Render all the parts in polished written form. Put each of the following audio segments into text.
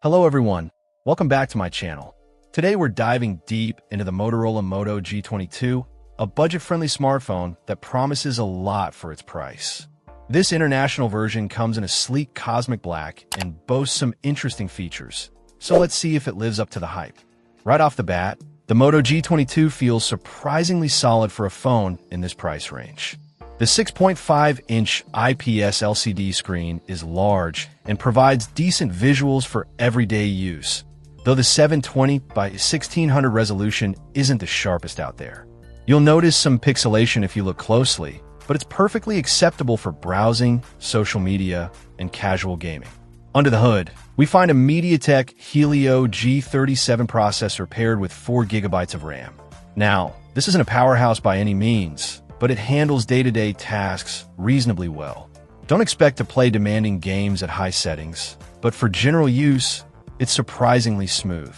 Hello everyone, welcome back to my channel. Today we're diving deep into the Motorola Moto G22, a budget-friendly smartphone that promises a lot for its price. This international version comes in a sleek cosmic black and boasts some interesting features, so let's see if it lives up to the hype. Right off the bat, the Moto G22 feels surprisingly solid for a phone in this price range. The 6.5-inch IPS LCD screen is large and provides decent visuals for everyday use, though the 720 by 1600 resolution isn't the sharpest out there. You'll notice some pixelation if you look closely, but it's perfectly acceptable for browsing, social media, and casual gaming. Under the hood, we find a MediaTek Helio G37 processor paired with 4 GB of RAM. Now, this isn't a powerhouse by any means, but it handles day-to-day tasks reasonably well. Don't expect to play demanding games at high settings, but for general use, it's surprisingly smooth.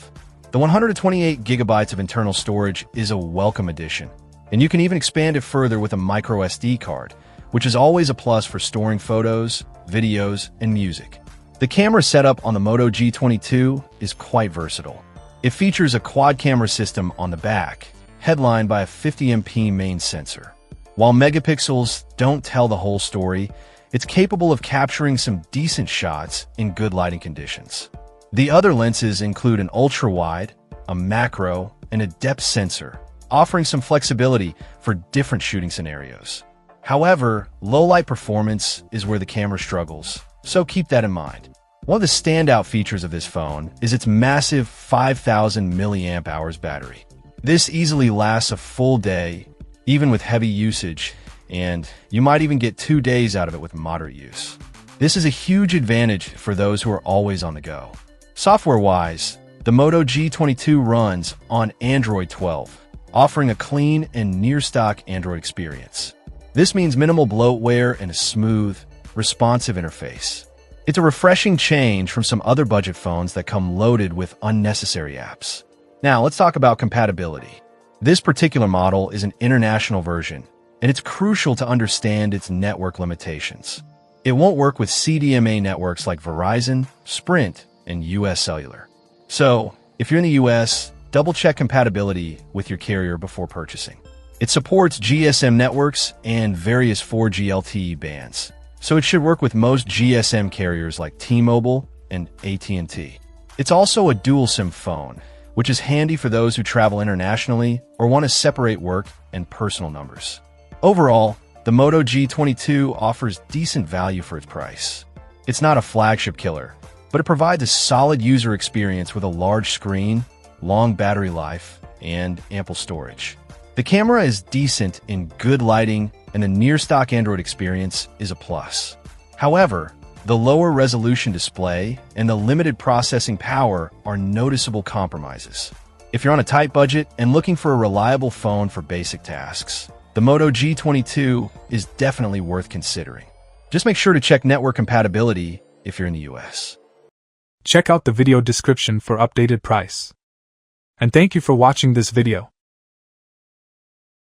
The 128 GB of internal storage is a welcome addition, and you can even expand it further with a microSD card, which is always a plus for storing photos, videos, and music. The camera setup on the Moto G22 is quite versatile. It features a quad-camera system on the back, headlined by a 50MP main sensor. While megapixels don't tell the whole story, it's capable of capturing some decent shots in good lighting conditions. The other lenses include an ultra-wide, a macro, and a depth sensor, offering some flexibility for different shooting scenarios. However, low-light performance is where the camera struggles, so keep that in mind. One of the standout features of this phone is its massive 5,000 mAh battery. This easily lasts a full day, even with heavy usage, and you might even get 2 days out of it with moderate use. This is a huge advantage for those who are always on the go. Software-wise, the Moto G22 runs on Android 12, offering a clean and near-stock Android experience. This means minimal bloatware and a smooth, responsive interface. It's a refreshing change from some other budget phones that come loaded with unnecessary apps. Now, let's talk about compatibility. This particular model is an international version, and it's crucial to understand its network limitations. It won't work with CDMA networks like Verizon, Sprint, and US Cellular. So, if you're in the US, double-check compatibility with your carrier before purchasing. It supports GSM networks and various 4G LTE bands, so it should work with most GSM carriers like T-Mobile and AT&T. It's also a dual-SIM phone, which is handy for those who travel internationally or want to separate work and personal numbers. Overall, the Moto G22 offers decent value for its price. It's not a flagship killer, but it provides a solid user experience with a large screen, long battery life, and ample storage. The camera is decent in good lighting, and the near-stock Android experience is a plus. However, the lower resolution display and the limited processing power are noticeable compromises. If you're on a tight budget and looking for a reliable phone for basic tasks, the Moto G22 is definitely worth considering. Just make sure to check network compatibility if you're in the US. Check out the video description for updated price. And thank you for watching this video.